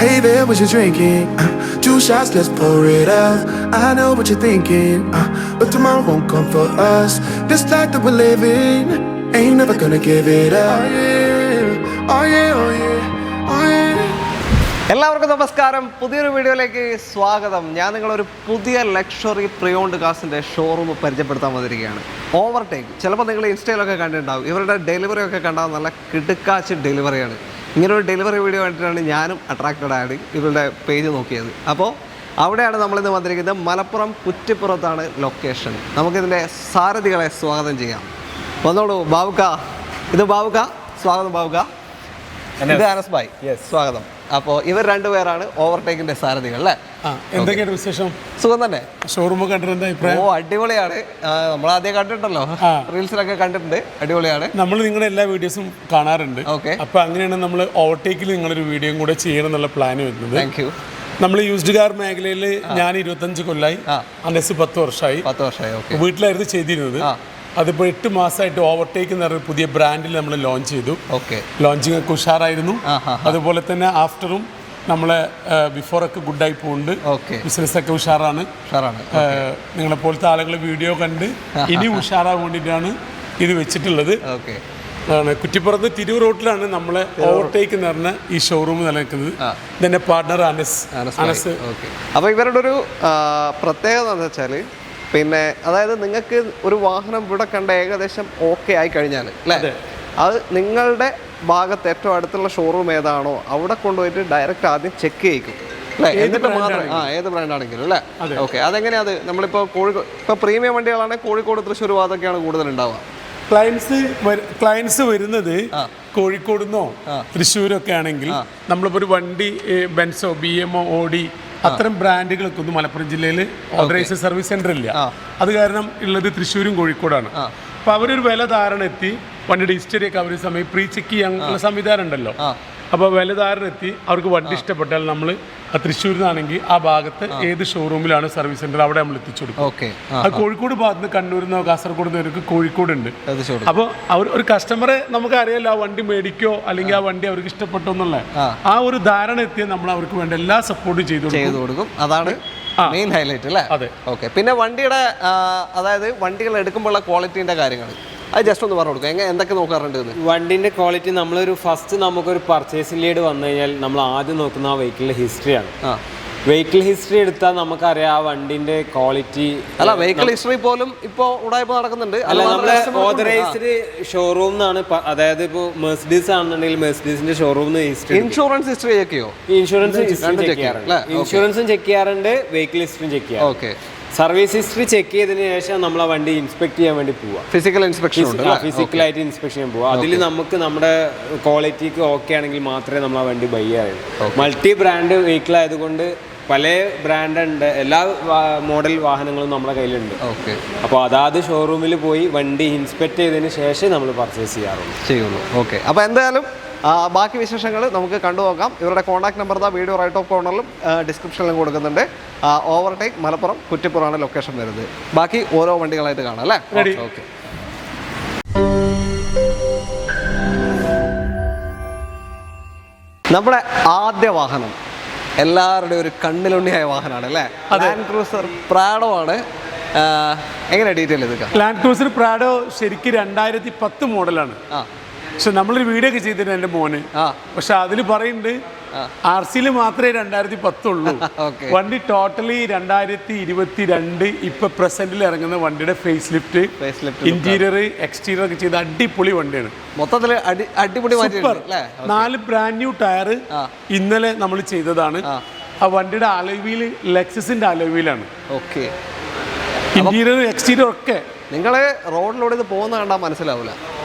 Hey there, what you drinking? 2 shots, let's pour it out. I know what you're thinking, but tomorrow won't come for us. This life that we're living, ain't never gonna give it up. Oh yeah, oh yeah, oh yeah, oh yeah. എല്ലാവർക്കും നമസ്കാരം. പുതിയൊരു വീഡിയോയിലേക്ക് സ്വാഗതം. ഞാൻ നിങ്ങളൊരു പുതിയ luxury പ്രിയോണ്ട് കാസിൻ്റെ showroom പരിചയപ്പെടുത്താൻ വന്നിരിക്കുകയാണ്. ഓവർടേക്ക്. ചിലപ്പോൾ നിങ്ങൾ ഇൻസ്റ്റയിലൊക്കെ കണ്ടിട്ടുണ്ടാവും. ഇവരുടെ ഡെലിവറി ഒക്കെ കണ്ടാൽ നല്ല കിടുക്കാച്ച് ഡെലിവറിയാണ്. ഇങ്ങനൊരു ഡെലിവറി വീഡിയോ കണ്ടിട്ടാണ് ഞാനും അട്രാക്റ്റഡ് ആയിട്ട് ഇവരുടെ പേജ് നോക്കിയത്. അപ്പോൾ അവിടെയാണ് നമ്മളിന്ന് വന്നിരിക്കുന്നത്. മലപ്പുറം കുറ്റിപ്പുറത്താണ് ലൊക്കേഷൻ. നമുക്കിതിൻ്റെ സാരഥികളെ സ്വാഗതം ചെയ്യാം. വന്നോളൂ ബാബുക്ക. ഇത് ബാബുക്ക. സ്വാഗതം ബാബുക്ക. ഇത് അനസ് ഭായ്. സ്വാഗതം. അപ്പോൾ ഇവർ രണ്ടുപേരാണ് ഓവർടേക്കിന്റെ സാരഥികൾ അല്ലേ? എന്തൊക്കെയാണ് വിശേഷം? സുഖം തന്നെ. ഷോറൂം കണ്ടിട്ടുണ്ട്. ഓ അടിപൊളിയാണ്. നമ്മൾ ആദ്യം കണ്ടിട്ടുണ്ടല്ലോ, റീൽസിലൊക്കെ കണ്ടിട്ടുണ്ട്. അടിപൊളിയാണ്. നമ്മൾ നിങ്ങളുടെ എല്ലാ വീഡിയോസും കാണാറുണ്ട്. ഓക്കെ. അപ്പൊ അങ്ങനെയാണ് നമ്മൾ ഓവർടേക്കിൽ നിങ്ങളൊരു വീഡിയോയും കൂടെ ചെയ്യണം എന്നുള്ള പ്ലാൻ വരുന്നത്. Thank you. നമ്മൾ യൂസ്ഡ് കാർ മേഖലയിൽ ഞാൻ 25 കൊല്ലായി, അനസ് 10 വർഷമായി. വീട്ടിലായിരുന്നു ചെയ്തിരുന്നത്. അതിപ്പോൾ 8 മാസമായിട്ട് ഓവർടേക്ക് എന്ന് പറഞ്ഞ പുതിയ ബ്രാൻഡിൽ നമ്മൾ ലോഞ്ച് ചെയ്തു. ലോഞ്ചിങ് ഒക്കെ ഉഷാറായിരുന്നു. അതുപോലെ തന്നെ ആഫ്റ്ററും നമ്മളെ ബിഫോറൊക്കെ ഗുഡായി പോകുന്നുണ്ട്. ബിസിനസ്സൊക്കെ ഉഷാറാണ്. നിങ്ങളെ പോലത്തെ ആളുകൾ വീഡിയോ കണ്ട് ഇനി ഉഷാറാൻ വേണ്ടിയിട്ടാണ് ഇത് വെച്ചിട്ടുള്ളത്. കുറ്റിപ്പുറത്ത് തിരൂർ റോഡിലാണ് നമ്മളെ ഓവർടേക്ക് എന്ന് പറഞ്ഞ ഈ ഷോറൂം നിലനിൽക്കുന്നത്. ഇതെന്റെ പാർട്ണർ അനസ്. അപ്പോൾ ഇവരുടെ ഒരു പ്രത്യേകത എന്താ വെച്ചാൽ, പിന്നെ അതായത് നിങ്ങൾക്ക് ഒരു വാഹനം ഇവിടെ കണ്ട ഏകദേശം ഓക്കെ ആയി കഴിഞ്ഞാൽ അല്ലേ, അത് നിങ്ങളുടെ ഭാഗത്ത് ഏറ്റവും അടുത്തുള്ള ഷോറൂം ഏതാണോ അവിടെ കൊണ്ടുപോയിട്ട് ഡയറക്റ്റ് ആദ്യം ചെക്ക് ചെയ്യിക്കും അല്ലേ, എന്നിട്ട് മാത്രം ഏത് ബ്രാൻഡ് ആണെങ്കിലും അല്ലേ. ഓക്കെ. അതെങ്ങനെയാണ്? അത് നമ്മളിപ്പോൾ ഇപ്പോൾ പ്രീമിയം വണ്ടികളാണെങ്കിൽ കോഴിക്കോട്, തൃശ്ശൂർ ഭാഗത്തൊക്കെയാണ് കൂടുതൽ ഉണ്ടാവുക. ക്ലയൻസ് വരുന്നത് കോഴിക്കോടുന്നോ തൃശ്ശൂരൊക്കെ ആണെങ്കിൽ നമ്മളിപ്പോൾ ഒരു വണ്ടി ബെൻസോ, BM, ഓഡി അത്തരം ബ്രാൻഡുകൾക്ക് ഒന്നും മലപ്പുറം ജില്ലയിൽ ഓതറൈസ്ഡ് സർവീസ് സെന്റർ ഇല്ല. അത് കാരണം ഉള്ളത് തൃശ്ശൂരും കോഴിക്കോടാണ്. അപ്പോൾ അവരൊരു വില ധാരണ എത്തി, വണ്ടിയുടെ ഹിസ്റ്ററിയൊക്കെ അവർ സമയം പ്രീ ചെക്ക് ചെയ്യാനുള്ള സംവിധാനം ഉണ്ടല്ലോ. അപ്പോൾ വില ധാരണ എത്തി അവർക്ക് വണ്ടി ഇഷ്ടപ്പെട്ടാൽ നമ്മൾ തൃശ്ശൂരിൽ നിന്നാണെങ്കിൽ ആ ഭാഗത്ത് ഏത് ഷോറൂമിലാണ് സർവീസ് സെന്റർ അവിടെ നമ്മൾ എത്തിച്ചു കൊടുക്കും. അത് കോഴിക്കോട് ഭാഗത്ത് നിന്ന്, കണ്ണൂരിൽ നിന്നോ കാസർഗോഡ് നിന്നവർക്ക് കോഴിക്കോടുണ്ട്. അപ്പോൾ അവർ ഒരു കസ്റ്റമറെ നമുക്ക് അറിയാലോ, ആ വണ്ടി മേടിക്കോ അല്ലെങ്കിൽ ആ വണ്ടി അവർക്ക് ഇഷ്ടപ്പെട്ടോ എന്നുള്ള ആ ഒരു ധാരണ എത്തിയാൽ നമ്മൾ അവർക്ക് വേണ്ട എല്ലാ സപ്പോർട്ടും ചെയ്തു കൊടുക്കും. അതാണ് മെയിൻ ഹൈലൈറ്റ് അല്ലേ? അതെ. ഓക്കെ. പിന്നെ വണ്ടിയുടെ അതായത് വണ്ടികൾ എടുക്കുമ്പോഴുള്ള ക്വാളിറ്റീൻ്റെ കാര്യങ്ങൾ അത് ജസ്റ്റ് ഒന്ന് പറഞ്ഞു കൊടുക്കുക. എന്തൊക്കെ നോക്കാറുണ്ട്? വണ്ടിൻ്റെ ക്വാളിറ്റി നമുക്കൊരു പർച്ചേസിംഗ് ലീഡ് വന്നു കഴിഞ്ഞാൽ നമ്മൾ ആദ്യം നോക്കുന്ന ആ വെഹിക്കിളിൻ്റെ ഹിസ്റ്ററിയാണ്. വെഹിക്കിൾ ഹിസ്റ്ററി എടുത്താൽ നമുക്കറിയാം ആ വണ്ടിന്റെ ക്വാളിറ്റി. അല്ല, വെഹിക്കിൾ ഹിസ്റ്ററി പോലും ഇപ്പോൾ ഉടായ്പ നടക്കുന്നുണ്ട്. അല്ല, നമ്മളെ ഓതറൈസ്ഡ് ഷോറൂം എന്നാണ്. അതായത് ഇപ്പോൾ മെഴ്സിഡീസ് ആണെന്നുണ്ടെങ്കിൽ മെഴ്സിഡീസിന്റെ showroom history, insurance history check ഇൻഷുറൻസും ചെക്ക് ചെയ്യാറുണ്ട്, വെഹിക്കിൾ ഹിസ്റ്ററിയും ചെക്ക് ചെയ്യാം. ഓക്കെ. സർവീസ് ഹിസ്റ്ററി ചെക്ക് ചെയ്തതിന് ശേഷം നമ്മൾ ആ വണ്ടി ഇൻസ്പെക്ട് ചെയ്യാൻ വേണ്ടി പോവാം. ഫിസിക്കലായിട്ട് ഇൻസ്പെക്ഷൻ ചെയ്യാൻ പോവാം. അതിൽ നമുക്ക് നമ്മുടെ ക്വാളിറ്റിക്ക് ഓക്കെ ആണെങ്കിൽ മാത്രമേ നമ്മൾ ആ വണ്ടി ബൈ ചെയ്യാറുള്ളൂ. മൾട്ടി ബ്രാൻഡ് വെഹിക്കിൾ ആയതുകൊണ്ട് പല ബ്രാൻഡ് ഉണ്ട്, എല്ലാ മോഡൽ വാഹനങ്ങളും നമ്മുടെ കയ്യിലുണ്ട്. അപ്പോൾ അതാത് ഷോറൂമിൽ പോയി വണ്ടി ഇൻസ്പെക്ട് ചെയ്തതിന് ശേഷം നമ്മൾ പർച്ചേസ് ചെയ്യുള്ളൂ. ഓക്കെ. അപ്പോൾ എന്തായാലും ബാക്കി വിശേഷങ്ങൾ നമുക്ക് കണ്ടുനോക്കാം. ഇവരുടെ contact number video right of കോർണറിലും ഡിസ്ക്രിപ്ഷനിലും കൊടുക്കുന്നുണ്ട്. ഓവർടേക്ക് മലപ്പുറം കുറ്റിപ്പുറമാണ് ലൊക്കേഷൻ വരുന്നത്. ബാക്കി ഓരോ വണ്ടികളായിട്ട് കാണാം അല്ലേ? ഓക്കെ. നമ്മുടെ ആദ്യ വാഹനം എല്ലാവരുടെയും ഒരു കണ്ണിലുണ്ണിയായ വാഹനമാണ് അല്ലേ? ലാൻഡ് ക്രൂസർ പ്രാഡോ ആണ്. എങ്ങനെ ഡീറ്റെയിൽ ഇതൊക്കെ? ലാൻഡ് ക്രൂസർ പ്രാഡോ ശരിക്കും 2010 മോഡലാണ്. പക്ഷെ നമ്മളൊരു വീഡിയോ ഒക്കെ ചെയ്തിട്ടുണ്ട് എൻ്റെ മോന്. പക്ഷെ അതിൽ പറയുന്നുണ്ട് RC മാത്രമേ 2010 ഉള്ളൂ. വണ്ടി ടോട്ടലി 2022 ഇപ്പൊ പ്രസന്റിൽ ഇറങ്ങുന്ന വണ്ടിയുടെ ഫേസ് ലിഫ്റ്റ്, ഇന്റീരിയർ, എക്സ്റ്റീരിയർ ഒക്കെ ചെയ്ത അടിപൊളി വണ്ടിയാണ്. മൊത്തത്തിൽ അടിപൊളി. 4 ബ്രാൻഡ് ന്യൂ ടയർ ഇന്നലെ നമ്മൾ ചെയ്തതാണ്. ആ വണ്ടിയുടെ അലോയ് ലെക്സസിന്റെ അലോയ് വീലാണ്. ഓക്കെ. ഇന്റീരിയർ, എക്സ്റ്റീരിയർ ഒക്കെ നിങ്ങൾ റോഡിലൂടെ ഇത് പോകുന്ന കണ്ടാൽ മനസ്സിലാവില്ല.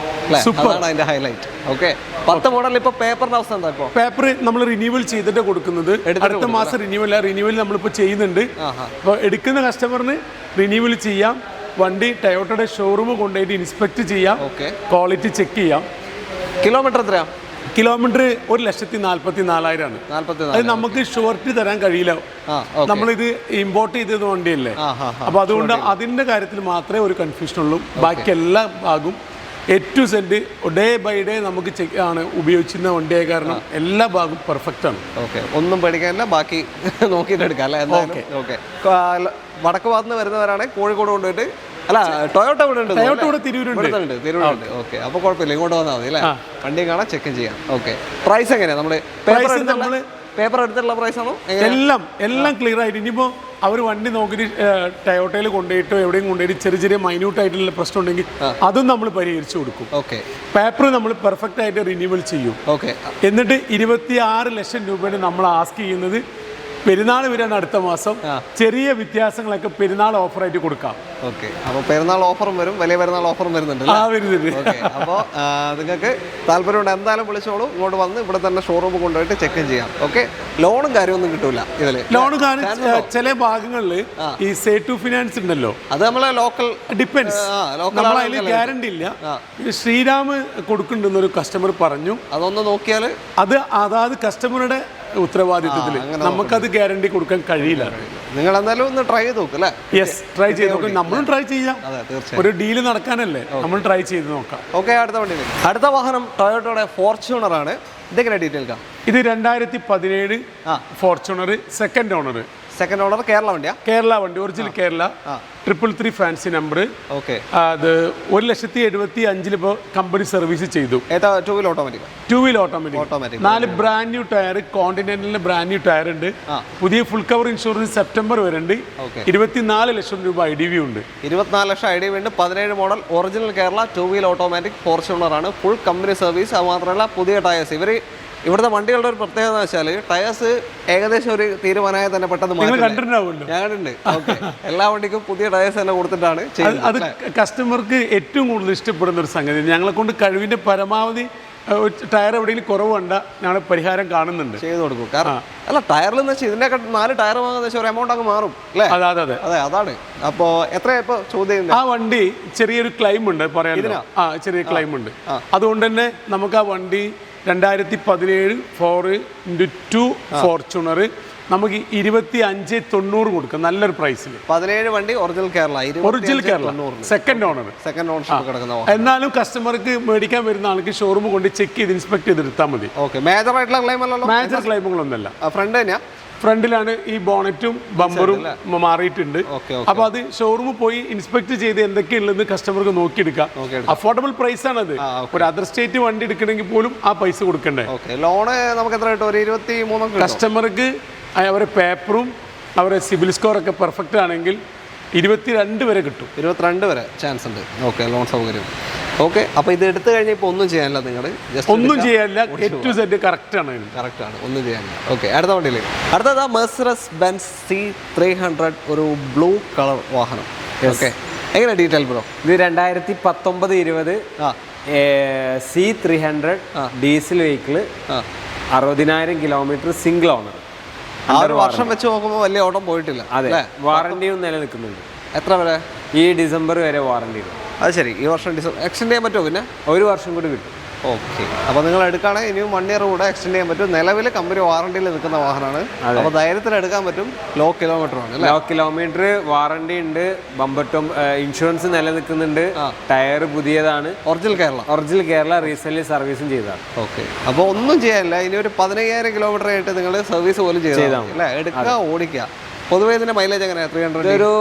അതിന്റെ ഹൈലൈറ്റ്. ഓക്കെ. 10 മോഡൽ ഇപ്പൊ പേപ്പറിന്റെ അവസ്ഥ എന്താ? ഇപ്പൊ പേപ്പർ നമ്മൾ റിന്യൂവൽ ചെയ്തിട്ട് കൊടുക്കുന്നത്. അടുത്ത മാസം റിന്യൂവൽ നമ്മളിപ്പോൾ ചെയ്യുന്നുണ്ട്. അപ്പോൾ എടുക്കുന്ന കസ്റ്റമറിന് റിന്യൂവൽ ചെയ്യാം. വണ്ടി ടൊയോട്ടയുടെ ഷോറൂം കൊണ്ടുപോയിട്ട് ഇൻസ്പെക്ട് ചെയ്യാം. ക്വാളിറ്റി ചെക്ക് ചെയ്യാം. കിലോമീറ്റർ എത്രയാ? കിലോമീറ്റർ 1,44,000 അത് നമുക്ക് ഷോർട്ട് തരാൻ കഴിയില്ല. നമ്മളിത് ഇമ്പോർട്ട് ചെയ്തത് വണ്ടിയല്ലേ. അപ്പൊ അതുകൊണ്ട് അതിന്റെ കാര്യത്തിൽ മാത്രമേ ഒരു കൺഫ്യൂഷൻ ഉള്ളൂ. ബാക്കി എല്ലാ ഭാഗവും two cent day by day നമുക്ക് ആണ് ഉപയോഗിച്ചിരുന്ന വണ്ടിയായ കാരണം എല്ലാ ഭാഗവും പെർഫെക്റ്റ് ആണ്. ഓക്കെ, ഒന്നും പേടിക്കാനില്ല, ബാക്കി നോക്കിയിട്ട് എടുക്കാം അല്ലേ? എന്തായാലും ഓക്കെ. വടക്ക് ഭാഗത്ത് നിന്ന് വരുന്നവരാണ് കോഴിക്കോട് കൊണ്ടുപോയിട്ട് അല്ല ടൊയോട്ട ഇവിടെ ഉണ്ട്, ടൊയോട്ട ഇവിടെ തിരൂരുണ്ട്. തിരൂരുണ്ട്. ഓക്കെ, അപ്പോൾ കുഴപ്പമില്ല, ഇങ്ങോട്ട് വന്നാൽ മതി അല്ലേ? വണ്ടിയും കാണാൻ ചെക്കും ചെയ്യാം. ഓക്കെ, പ്രൈസ് എങ്ങനെയാണ്? നമ്മൾ പേപ്പർ എടുത്തിട്ടുള്ള പ്രൈസ് ആണോ? എല്ലാം ക്ലിയർ ആയിട്ട് ഇനിയിപ്പോൾ അവർ വണ്ടി നോക്കിയിട്ട് ടയോട്ടയിൽ കൊണ്ടുപോയിട്ടോ എവിടെയും കൊണ്ടുപോയിട്ട് ചെറിയ ചെറിയ മൈന്യൂട്ട് ആയിട്ടുള്ള പ്രശ്നം ഉണ്ടെങ്കിൽ അതും നമ്മൾ പരിഹരിച്ചു കൊടുക്കും. ഓക്കെ, പേപ്പർ നമ്മൾ പെർഫെക്റ്റ് ആയിട്ട് റിന്യൂവൽ ചെയ്യും. ഓക്കെ, എന്നിട്ട് 26 ലക്ഷം രൂപയാണ് നമ്മൾ ആസ്ക് ചെയ്യുന്നത്. പെരുന്നാൾ വരെയാണ് അടുത്ത മാസം. ചെറിയ വ്യത്യാസങ്ങളൊക്കെ പെരുന്നാൾ ഓഫറായിട്ട് കൊടുക്കാം. ഓക്കെ, അപ്പോൾ പെരുന്നാൾ ഓഫറും വരും, വലിയ പെരുന്നാൾ ഓഫറും വരുന്നുണ്ട്. അപ്പോൾ നിങ്ങൾക്ക് താല്പര്യമുണ്ട് എന്തായാലും വിളിച്ചോളൂ, ഇങ്ങോട്ട് വന്ന് ഇവിടെ തന്നെ ഷോറൂമിൽ കൊണ്ടുപോയിട്ട് ചെക്ക് ചെയ്യാം. ഓക്കെ, ലോണും കാര്യമൊന്നും കിട്ടൂല ഇതില്. ലോൺ ചില ഭാഗങ്ങളിൽ ഈ സേറ്റു ഫിനാൻസ് ഉണ്ടല്ലോ, അത് നമ്മളെ ലോക്കൽ ഡിപ്പെൻസ്, നമ്മളതിൽ ഗ്യാരണ്ടി ഇല്ല. ശ്രീരാം കൊടുക്കുന്നുണ്ടെന്നൊരു കസ്റ്റമർ പറഞ്ഞു, അതൊന്ന് നോക്കിയാൽ അതായത് കസ്റ്റമറുടെ ഉത്തരവാദിത്വത്തിൽ നമുക്കത് ഗ്യാരണ്ടി കൊടുക്കാൻ കഴിയില്ല. നിങ്ങൾ എന്തായാലും ഒന്ന് ട്രൈ ചെയ്ത് നോക്കും അല്ലേ? യെസ്, ട്രൈ ചെയ്ത് നോക്കാം. നമ്മളും ട്രൈ ചെയ്യാം, ഒരു ഡീല് നടക്കാനല്ലേ, നമ്മൾ ട്രൈ ചെയ്ത് നോക്കാം. ഓക്കെ, അടുത്ത വണ്ടി. അടുത്ത വാഹനം ടൊയോട്ടയുടെ ഫോർച്യൂണർ ആണ്. ഇതെങ്ങനെ ഡീറ്റെയിൽ കാണാം? ഇത് 2017 ഫോർച്യൂണർ, സെക്കൻഡ് ഓണർ. കേരള വണ്ടിയാ? കേരള വണ്ടി, original Kerala, 333 fancy number. Okay, അത് 1,75,000 ഇപ്പോൾ കമ്പനി സർവീസ് ചെയ്തു. Two wheel automatic. 4 brand new tyre, കോണ്ടിനെന്റലിന്റെ ബ്രാൻഡ് ന്യൂ ടയർ ഉണ്ട്. പുതിയ ഫുൾ കവർ ഇൻഷുറൻസ് സെപ്റ്റംബർ വരെ ഉണ്ട്. 24 ലക്ഷം രൂപ IDV ഉണ്ട്. 24 ലക്ഷം IDV ഉണ്ട്. 17 model original Kerala two wheel automatic Fortuner ആണ്. Full company service. അത് മാത്രമല്ല പുതിയ ടയേഴ്സ്. ഇവിടുത്തെ വണ്ടികളുടെ ഒരു പ്രത്യേകത എന്ന് വെച്ചാൽ ടയേഴ്സ് ഏകദേശം ഒരു തീരുമാനമായി തന്നെ പെട്ടെന്ന് മാറ്റി. ഞാൻ കണ്ടിട്ടുണ്ട്. ഓക്കെ, എല്ലാ വണ്ടിക്കും പുതിയ ടയേഴ്സ് തന്നെ കൊടുത്തിട്ടാണ് ചെയ്യുന്നത്. അത് കസ്റ്റമർക്ക് ഏറ്റവും കൂടുതൽ ഇഷ്ടപ്പെടുന്ന ഒരു സംഗതി. ഞങ്ങളെ കൊണ്ട് കഴിവിന്റെ പരമാവധി ടയർ എവിടെയെങ്കിലും കുറവ് കണ്ട ഞങ്ങൾ പരിഹാരം കാണുന്നുണ്ട്, ചെയ്ത് കൊടുക്കും. കാരണം അല്ല, ടയറിൽ എന്ന് വെച്ചാൽ ഇതിന്റെ 4 ടയർ വാങ്ങുന്ന വെച്ചാൽ ഒരു എമൗണ്ട് അങ്ങ് മാറും അല്ലേ? അതെ, അതാണ്. അപ്പോ എത്രയാ ഇപ്പൊ ചോദ്യം? ആ വണ്ടി ചെറിയൊരു ക്ലെയിം ഉണ്ട്, പറയാനോ? ചെറിയ ക്ലെയിം ഉണ്ട്. അതുകൊണ്ട് തന്നെ നമുക്ക് ആ വണ്ടി 2017 4x2 ഫോർച്യൂണർ നമുക്ക് 25,900 കൊടുക്കാം, നല്ലൊരു പ്രൈസിൽ. 17 വണ്ടി ഒറിജിനൽ കേരള, സെക്കൻഡ് ഓണർഷിപ്പ് കിടക്കുന്ന. എന്നാലും കസ്റ്റമർക്ക് മേടിക്കാൻ വരുന്ന ആൾക്ക് ഷോറൂം കൊണ്ട് ചെക്ക് ചെയ്ത് ഇൻസ്പെക്ട് ചെയ്തെടുത്താൽ മതി. മേജർ ആയിട്ടുള്ള ക്ലെയിം അല്ലല്ലോ? മേജർ ക്ലെയിമുകളൊന്നല്ല. ഫ്രണ്ട് തന്നെയാ? ഫ്രണ്ടിലാണ് ഈ ബോണറ്റും ബമ്പറും മാറിയിട്ടുണ്ട്. അപ്പൊ അത് ഷോറൂമിൽ പോയി ഇൻസ്പെക്ട് ചെയ്ത് എന്തൊക്കെയുള്ളതെന്ന് കസ്റ്റമർക്ക് നോക്കിയെടുക്കാം. അഫോർഡബിൾ പ്രൈസ് ആണ് അത്. ഒരു അതർ സ്റ്റേറ്റ് വണ്ടി എടുക്കണമെങ്കിൽ പോലും ആ പൈസ കൊടുക്കണ്ടേ. ലോണ് നമുക്ക് എത്ര കിട്ടും? ഒരു 23. കസ്റ്റമർക്ക് അവരെ പേപ്പറും അവരെ സിബിൽ സ്കോർ ഒക്കെ പെർഫെക്റ്റ് ആണെങ്കിൽ 22 വരെ കിട്ടും. 22 വരെ ചാൻസ് ഉണ്ട്. ഓക്കെ, ലോൺ സൗകര്യം. ഓക്കെ, അപ്പോൾ ഇത് എടുത്തു കഴിഞ്ഞാൽ ഇപ്പോൾ ഒന്നും ചെയ്യാനില്ല, നിങ്ങൾ ഒന്നും ചെയ്യാനില്ല. ടു സെറ്റ് കറക്റ്റ് ആണ്, ഒന്നും ചെയ്യാനില്ല. ഓക്കെ, അടുത്ത വണ്ടിയിലേക്ക്. അടുത്തത് Mercedes Benz C300, ഒരു ബ്ലൂ കളർ വാഹനം. ഓക്കെ, എങ്ങനെ ഡീറ്റെയിൽ ബ്രോ? ഇത് 2019-20 C300 diesel vehicle, 60,000 kilometre, single owner. ആ ഒരു വർഷം വെച്ച് നോക്കുമ്പോൾ വലിയ ഓട്ടം പോയിട്ടില്ല. അതെ, വാറണ്ടിയും നിലനിൽക്കുന്നുണ്ട്. എത്ര വരെ? ഈ ഡിസംബർ വരെ വാറണ്ടി. അത് ശരി, ഈ വർഷം എക്സ്റ്റെൻഡ് ചെയ്യാൻ പറ്റുമോ? പിന്നെ 1 വർഷം കൂടി കിട്ടും. ഓക്കെ, അപ്പോൾ നിങ്ങൾ എടുക്കുകയാണെങ്കിൽ ഇനിയും 1 ഇയർ കൂടെ എക്സ്റ്റെൻഡ് ചെയ്യാൻ പറ്റും. നിലവിൽ കമ്പനി വാറണ്ടിയിൽ നിൽക്കുന്ന വാഹനമാണ്. അപ്പോൾ ധൈര്യത്തിൽ എടുക്കാൻ പറ്റും. ലോ കിലോമീറ്റർ ആണ്. ലോ കിലോമീറ്റർ വാറണ്ടി ഉണ്ട്. ബമ്പർ ഇൻഷുറൻസ് നിലനിൽക്കുന്നുണ്ട്. ടയർ പുതിയതാണ്. ഒറിജിനൽ കേരള റീസെന്റ് സർവീസും ചെയ്തതാണ്. ഓക്കെ, അപ്പോൾ ഒന്നും ചെയ്യാനില്ല. ഇനി ഒരു 15,000 കിലോമീറ്റർ ആയിട്ട് നിങ്ങൾ സർവീസ് പോലും ചെയ്താൽ അല്ലേ? എടുക്കുക, ഓടിക്കുക. പൊതുവേ ഇതിന്റെ മൈലേജ് എങ്ങനെയാണ്? 300 ഒരു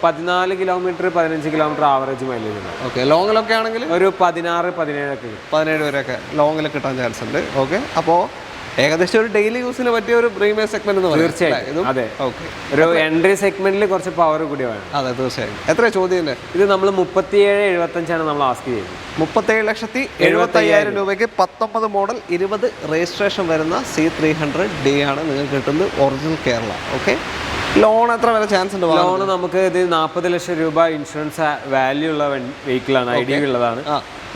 14 കിലോമീറ്റർ 15 കിലോമീറ്റർ ആവറേജ് മൈലേജ് ഉണ്ട്. ഓക്കെ, ലോങ്ങിലൊക്കെ ആണെങ്കിൽ ഒരു 16-17 ഒക്കെ 17 വരെയൊക്കെ ലോങ്ങിൽ കിട്ടാൻ ചാൻസ് ഉണ്ട്. ഓക്കെ, അപ്പോൾ ഏകദേശം ഒരു ഡെയിലി യൂസിന് പറ്റിയ ഒരു പ്രീമിയം സെഗ്മെന്റ് എന്ന് പറയും. തീർച്ചയായും. അതെ, ഓക്കെ, ഒരു എൻട്രി സെഗ്മെന്റിൽ കുറച്ച് പവർ കൂടി വേണം. അതെ, തീർച്ചയായും. എത്ര ചോദ്യം? ഇത് നമ്മൾ 37,75 നമ്മൾ ആസ്ക് ചെയ്യുന്നത്. 37,75,000 രൂപയ്ക്ക് 19 മോഡൽ 20 രജിസ്ട്രേഷൻ വരുന്ന C300D ആണ് നിങ്ങൾക്ക് കിട്ടുന്നത്, ഒറിജിനൽ കേരള. ഓക്കെ, ലോൺ എത്ര വരെ ചാൻസ് ഉണ്ട്? ലോൺ നമുക്ക് ഇത് 40 ലക്ഷം രൂപ ഇൻഷുറൻസ് വാല്യൂ ഉള്ള വെഹിക്കിളാണ്, IDV ഉള്ളതാണ്.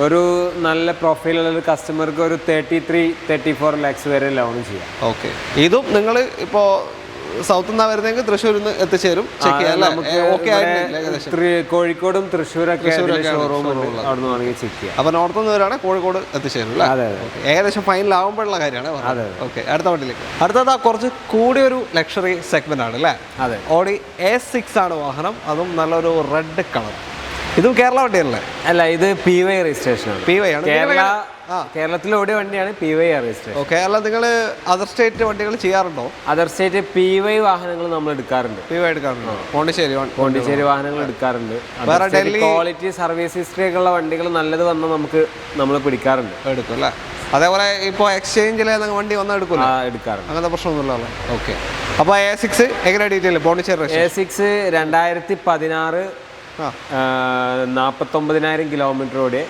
ഒരു നല്ല പ്രൊഫൈലുള്ള ഒരു കസ്റ്റമർക്ക് ഒരു 33-34 ലാക്സ് വരെ ലോൺ ചെയ്യാം. ഓക്കെ, ഇതും നിങ്ങൾ ഇപ്പോൾ സൗത്ത് നിന്നാ വരുന്നെങ്കിൽ തൃശ്ശൂരിൽ നിന്ന് എത്തിച്ചേരും. കോഴിക്കോടും തൃശ്ശൂരൊക്കെ ഷോറൂം അവിടെ നിന്ന് ചെക്ക് ചെയ്യാം. അപ്പൊ നോർത്ത് നിന്ന് വരാണ് കോഴിക്കോട് എത്തിച്ചേരും. ഏകദേശം ഫൈനൽ ആകുമ്പോഴുള്ള കാര്യമാണ്. ഓക്കെ, അടുത്ത വണ്ടിയിലേക്ക്. അടുത്തത് കുറച്ച് കൂടിയൊരു ലക്ഷറി സെഗ്മെന്റ് ആണ് അല്ലേ? അതെ, ഓഡി A6 ആണ് വാഹനം. അതും നല്ലൊരു റെഡ് കളർ. ഇതും കേരള വണ്ടിയല്ലേ? അല്ല, ഇത് PY രജിസ്ട്രേഷനാണ്. PY ആണ്. കേരളത്തിൽ ഓടിയ വണ്ടിയാണ് PY രജിസ്ട്രേഷൻ. ഓക്കെ. അല്ല, നിങ്ങൾ അതർ സ്റ്റേറ്റ് വണ്ടികൾ ചെയ്യാറുണ്ടോ? അതർ സ്റ്റേറ്റ് PY വാഹനങ്ങൾ നമ്മൾ എടുക്കാറുണ്ട്. PY എടുക്കാറുണ്ടോ? പോണ്ടിച്ചേരി വാഹനങ്ങൾ എടുക്കാറുണ്ട്. ക്വാളിറ്റി സർവീസ് ഹിസ്റ്ററി ഒക്കെ ഉള്ള വണ്ടികൾ നല്ലത് വന്നാൽ നമ്മൾ പിടിക്കാറുണ്ട്, എടുക്കും അല്ലേ? അതേപോലെ ഇപ്പോൾ എക്സ്ചേഞ്ചിലെ വണ്ടി വന്നാൽ എടുക്കില്ല? എടുക്കാറുണ്ട്. അങ്ങനത്തെ പ്രശ്നമൊന്നുമില്ലല്ലോ. ഓക്കെ. അപ്പോൾ A6 എങ്ങനെ ഡീറ്റെയിൽ? പോണ്ടിച്ചേരി A6 2016 49,000 കിലോമീറ്റർ ഓടിയ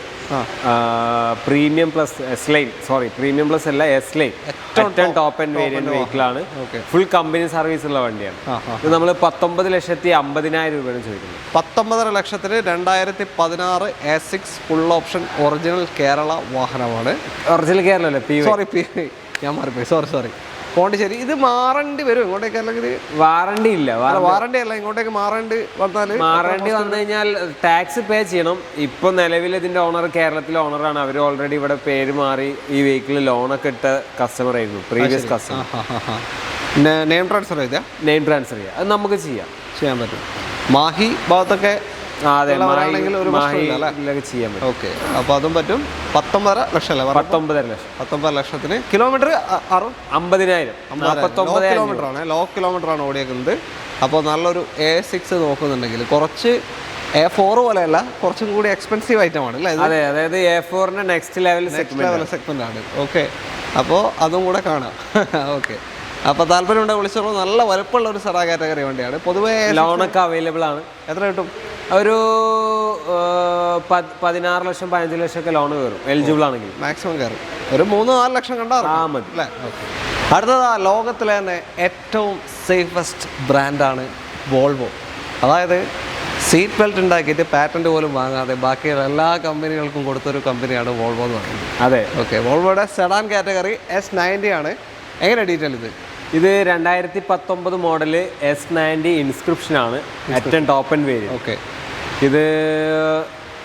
പ്രീമിയം പ്ലസ് പ്രീമിയം പ്ലസ് അല്ല, S-Line ഏറ്റവും ടോപ്പ് ആൻഡ് വേരിയന്റ് വെഹിക്കിൾ ആണ്. ഫുൾ കമ്പനി സർവീസ് ഉള്ള വണ്ടിയാണ്. ഇത് നമ്മൾ 19,50,000 രൂപയാണ് ചോദിക്കുന്നത്. 19.5 ലക്ഷത്തിന് 2016 A6 full option original Kerala വാഹനമാണ്. ഒറിജിനൽ കേരള അല്ലേ? PY ഞാൻ മാറിപ്പോയി. സോറി. പോണ്ടിച്ചേരി ഇത് മാറേണ്ടി വരും ഇങ്ങോട്ടേക്ക്? അല്ലെങ്കിൽ വാറണ്ടി ഇല്ല. വാറണ്ടി അല്ല, ഇങ്ങോട്ടേക്ക് മാറേണ്ടി വന്നു കഴിഞ്ഞാൽ ടാക്സ് പേ ചെയ്യണം. ഇപ്പൊ നിലവിൽ ഇതിന്റെ ഓണർ കേരളത്തിലെ ഓണറാണ്. അവർ ഓൾറെഡി ഇവിടെ പേര് മാറി ഈ വെഹിക്കിൾ ലോണൊക്കെ ഇട്ട കസ്റ്റമർ ആയിരുന്നു, പ്രീവിയസ് കസ്റ്റമർ. നെയിം ട്രാൻസ്ഫർ ചെയ്താ? നെയിം ട്രാൻസ്ഫർ ചെയ്യാം, അത് നമുക്ക് ചെയ്യാൻ പറ്റും. മാഹി ഭാഗത്തൊക്കെ അതെ, ചെയ്യാൻ പറ്റും. ഓക്കെ. അപ്പോൾ അതും പറ്റും. 19.5 ലക്ഷം അല്ലേ? 19 ലക്ഷത്തിന് കിലോമീറ്റർ 50,000 കിലോമീറ്റർ ആണ്. ലോ കിലോമീറ്റർ ആണ് ഓടിയേക്കുന്നത്. അപ്പോൾ നല്ലൊരു A6 നോക്കുന്നുണ്ടെങ്കിൽ കുറച്ച് A4 പോലെയല്ല, കുറച്ചും കൂടി എക്സ്പെൻസീവ് ഐറ്റം ആണ് അല്ലേ? അതെ, അതായത് A4ന്റെ നെക്സ്റ്റ് ലെവൽ സെഗ്മെന്റ് ആണ്. ഓക്കെ. അപ്പോൾ അതും കൂടെ കാണാം. ഓക്കെ. അപ്പോൾ താല്പര്യമുണ്ട് വിളിച്ചോളൂ. നല്ല വലുപ്പമുള്ള ഒരു സെഡാൻ കാറ്റഗറി വണ്ടിയാണ്. പൊതുവേ ലോണൊക്കെ അവൈലബിൾ ആണ്. എത്ര കിട്ടും? ഒരു 16 ലക്ഷം 15 ലക്ഷം ഒക്കെ ലോൺ കയറും, എലിജിബിൾ ആണെങ്കിൽ. മാക്സിമം കയറും. ഒരു 3-4 ലക്ഷം കണ്ടാൽ മതി അല്ലേ? അടുത്തത് ലോകത്തിലെ തന്നെ ഏറ്റവും സേഫസ്റ്റ് ബ്രാൻഡാണ് വോൾവോ. അതായത് സീറ്റ് ബെൽറ്റ് ഉണ്ടാക്കിയിട്ട് പാറ്റന്റ് പോലും വാങ്ങാതെ ബാക്കിയുള്ള എല്ലാ കമ്പനികൾക്കും കൊടുത്തൊരു കമ്പനിയാണ് വോൾവോ എന്ന് പറയുന്നത്. അതെ. ഓക്കെ. വോൾവോയുടെ സെഡാൻ കാറ്റഗറി S90 ആണ്. എങ്ങനെ ഡീറ്റെയിൽ ഇത് 2019 മോഡല് S90 ഇൻസ്ക്രിപ്ഷൻ ആണ്, ഏറ്റവും ടോപ്പ് ആൻഡ് വേരിയന്റ്. ഓക്കെ. ഇത്